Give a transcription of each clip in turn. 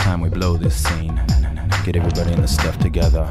time we blow this scene. Get everybody in the stuff together.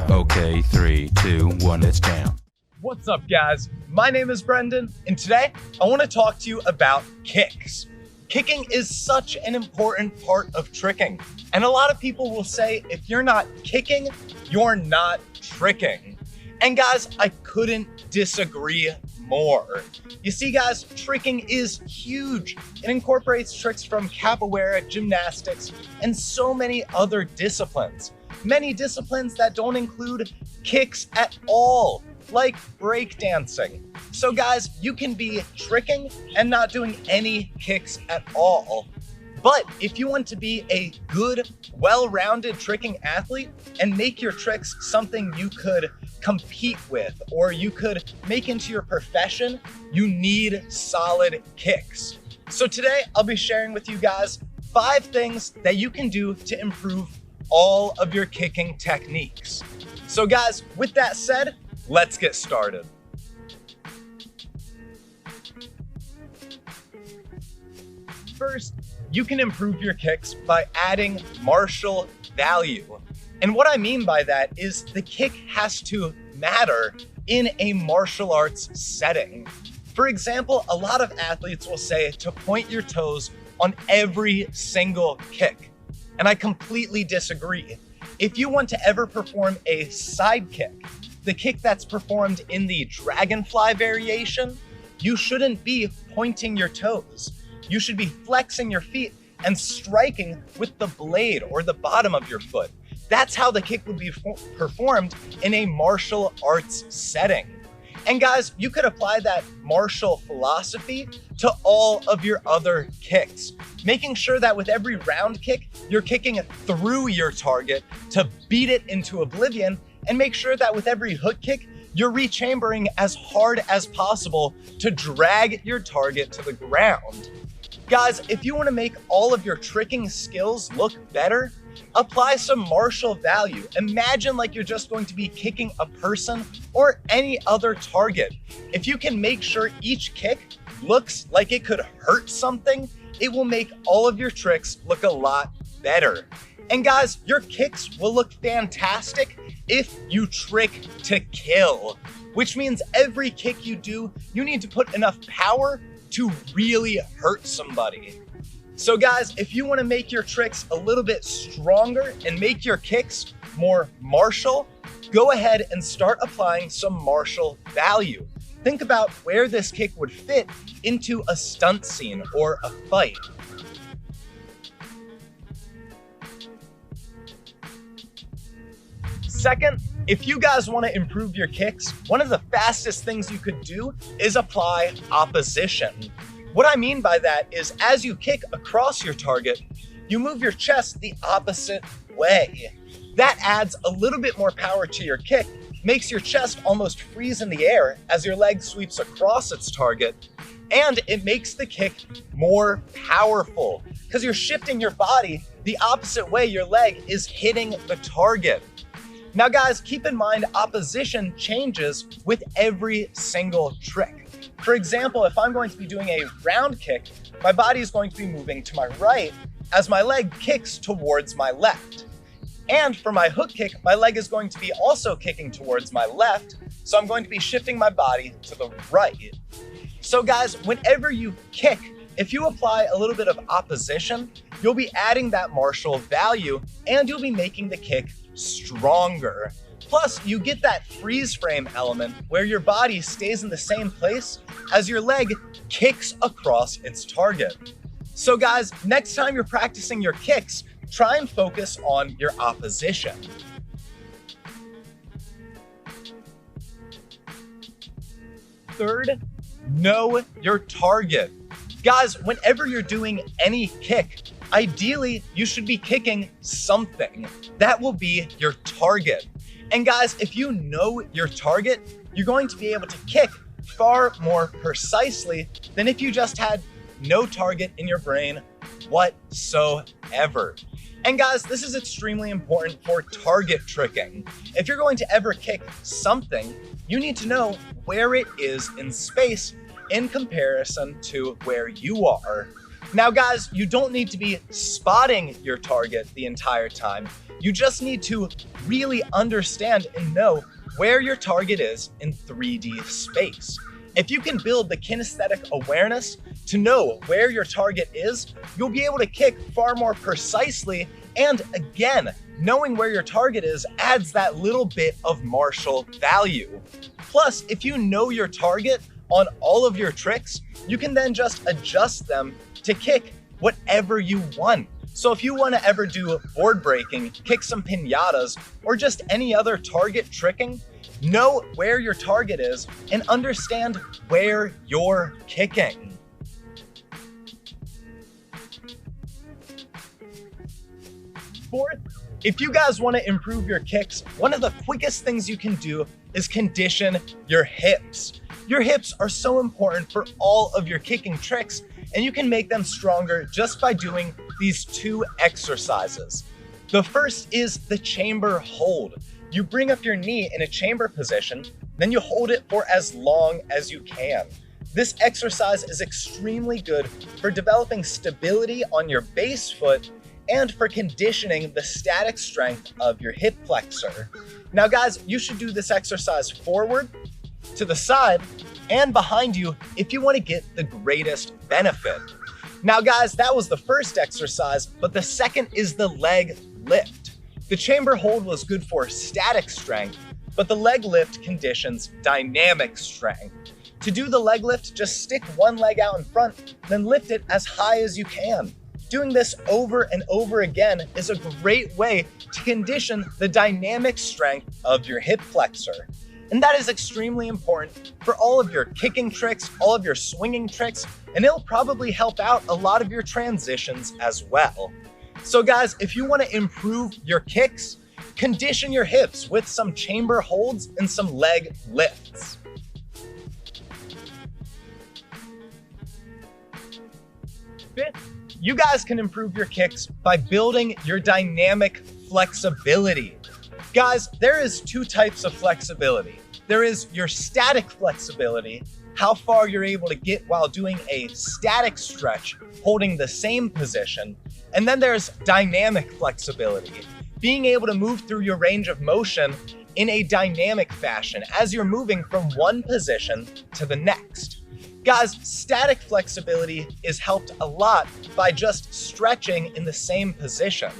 Okay, 3, 2, 1, let's jam. What's up, guys? My name is Brendan, and today I want to talk to you about kicks. Kicking is such an important part of tricking, and a lot of people will say if you're not kicking, you're not tricking. And guys, I couldn't disagree more. You see, guys, tricking is huge. It incorporates tricks from capoeira, gymnastics, and so many other disciplines. Many disciplines that don't include kicks at all, like breakdancing. So guys, you can be tricking and not doing any kicks at all. But if you want to be a good, well-rounded tricking athlete and make your tricks something you could compete with or you could make into your profession, you need solid kicks. So today I'll be sharing with you guys 5 things that you can do to improve all of your kicking techniques. So guys, with that said, let's get started. First, you can improve your kicks by adding martial value. And what I mean by that is the kick has to matter in a martial arts setting. For example, a lot of athletes will say to point your toes on every single kick. And I completely disagree. If you want to ever perform a side kick, the kick that's performed in the dragonfly variation, you shouldn't be pointing your toes. You should be flexing your feet and striking with the blade or the bottom of your foot. That's how the kick would be performed in a martial arts setting. And guys, you could apply that martial philosophy to all of your other kicks, making sure that with every round kick, you're kicking through your target to beat it into oblivion, and make sure that with every hook kick, you're rechambering as hard as possible to drag your target to the ground. Guys, if you want to make all of your tricking skills look better, apply some martial value. Imagine like you're just going to be kicking a person or any other target. If you can make sure each kick looks like it could hurt something, it will make all of your tricks look a lot better. And guys, your kicks will look fantastic if you trick to kill, which means every kick you do, you need to put enough power to really hurt somebody. So guys, if you want to make your tricks a little bit stronger and make your kicks more martial, go ahead and start applying some martial value. Think about where this kick would fit into a stunt scene or a fight. Second, if you guys want to improve your kicks, one of the fastest things you could do is apply opposition. What I mean by that is as you kick across your target, you move your chest the opposite way. That adds a little bit more power to your kick, makes your chest almost freeze in the air as your leg sweeps across its target, and it makes the kick more powerful because you're shifting your body the opposite way your leg is hitting the target. Now guys, keep in mind opposition changes with every single trick. For example, if I'm going to be doing a round kick, my body is going to be moving to my right as my leg kicks towards my left. And for my hook kick, my leg is going to be also kicking towards my left, so I'm going to be shifting my body to the right. So guys, whenever you kick, if you apply a little bit of opposition, you'll be adding that martial value and you'll be making the kick stronger. Plus, you get that freeze frame element where your body stays in the same place as your leg kicks across its target. So guys, next time you're practicing your kicks, try and focus on your opposition. Third, know your target. Guys, whenever you're doing any kick, ideally, you should be kicking something. That will be your target. And guys, if you know your target, you're going to be able to kick far more precisely than if you just had no target in your brain whatsoever. And guys, this is extremely important for target tricking. If you're going to ever kick something, you need to know where it is in space in comparison to where you are. Now guys, you don't need to be spotting your target the entire time. You just need to really understand and know where your target is in 3D space. If you can build the kinesthetic awareness to know where your target is, you'll be able to kick far more precisely. And again, knowing where your target is adds that little bit of martial value. Plus, if you know your target on all of your tricks, you can then just adjust them to kick whatever you want. So if you want to ever do board breaking, kick some piñatas, or just any other target tricking, know where your target is and understand where you're kicking. Fourth, if you guys want to improve your kicks, one of the quickest things you can do is condition your hips. Your hips are so important for all of your kicking tricks, and you can make them stronger just by doing these 2 exercises. The first is the chamber hold. You bring up your knee in a chamber position, then you hold it for as long as you can. This exercise is extremely good for developing stability on your base foot and for conditioning the static strength of your hip flexor. Now guys, you should do this exercise forward, to the side, and behind you if you want to get the greatest benefit. Now guys, that was the first exercise, but the second is the leg lift. The chamber hold was good for static strength, but the leg lift conditions dynamic strength. To do the leg lift, just stick one leg out in front, then lift it as high as you can. Doing this over and over again is a great way to condition the dynamic strength of your hip flexor. And that is extremely important for all of your kicking tricks, all of your swinging tricks, and it'll probably help out a lot of your transitions as well. So guys, if you want to improve your kicks, condition your hips with some chamber holds and some leg lifts. Fifth, you guys can improve your kicks by building your dynamic flexibility. Guys, there is 2 types of flexibility. There is your static flexibility, how far you're able to get while doing a static stretch, holding the same position. And then there's dynamic flexibility, being able to move through your range of motion in a dynamic fashion as you're moving from one position to the next. Guys, static flexibility is helped a lot by just stretching in the same position.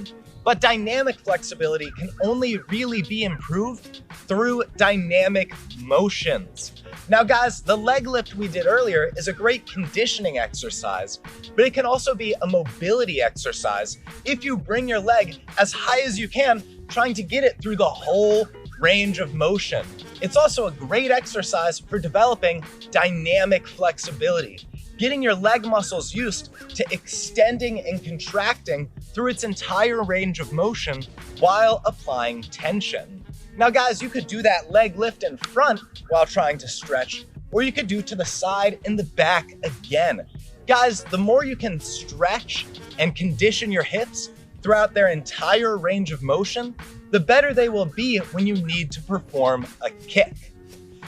But dynamic flexibility can only really be improved through dynamic motions. Now guys, the leg lift we did earlier is a great conditioning exercise, but it can also be a mobility exercise if you bring your leg as high as you can, trying to get it through the whole range of motion. It's also a great exercise for developing dynamic flexibility, getting your leg muscles used to extending and contracting through its entire range of motion while applying tension. Now guys, you could do that leg lift in front while trying to stretch, or you could do to the side and the back again. Guys, the more you can stretch and condition your hips throughout their entire range of motion, the better they will be when you need to perform a kick.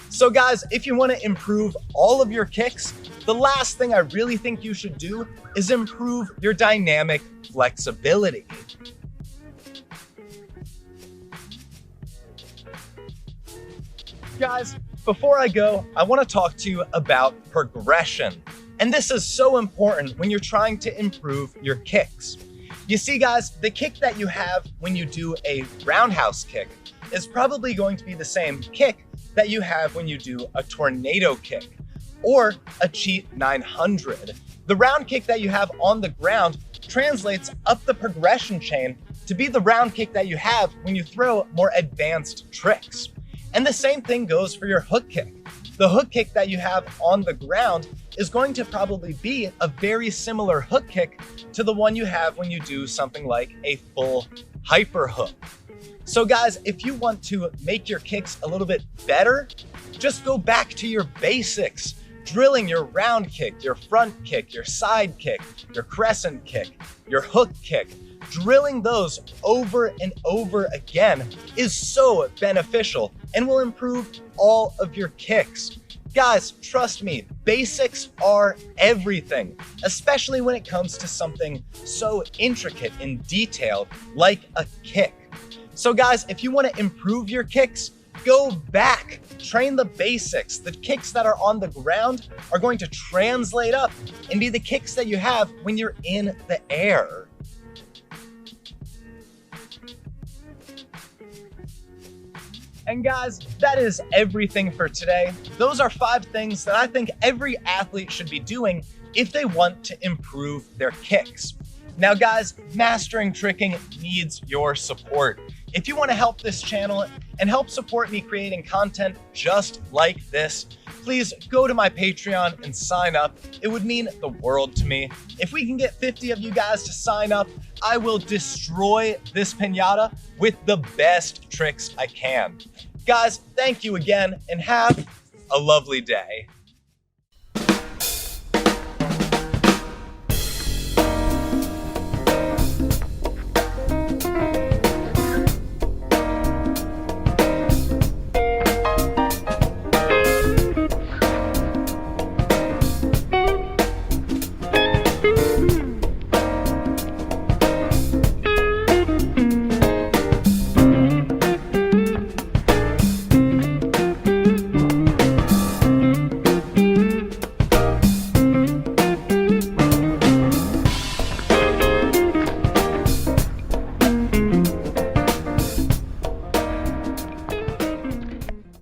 So guys, if you want to improve all of your kicks, the last thing I really think you should do is improve your dynamic flexibility. Guys, before I go, I want to talk to you about progression. And this is so important when you're trying to improve your kicks. You see guys, the kick that you have when you do a roundhouse kick is probably going to be the same kick that you have when you do a tornado kick or a cheat 900. The round kick that you have on the ground translates up the progression chain to be the round kick that you have when you throw more advanced tricks. And the same thing goes for your hook kick. The hook kick that you have on the ground is going to probably be a very similar hook kick to the one you have when you do something like a full hyper hook. So guys, if you want to make your kicks a little bit better, just go back to your basics. Drilling your round kick, your front kick, your side kick, your crescent kick, your hook kick. Drilling those over and over again is so beneficial and will improve all of your kicks. Guys, trust me, basics are everything, especially when it comes to something so intricate and detailed like a kick. So guys, if you want to improve your kicks, go back, train the basics. The kicks that are on the ground are going to translate up and be the kicks that you have when you're in the air. And guys, that is everything for today. Those are 5 things that I think every athlete should be doing if they want to improve their kicks. Now guys, mastering tricking needs your support. If you want to help this channel and help support me creating content just like this, please go to my Patreon and sign up. It would mean the world to me. If we can get 50 of you guys to sign up, I will destroy this piñata with the best tricks I can. Guys, thank you again and have a lovely day.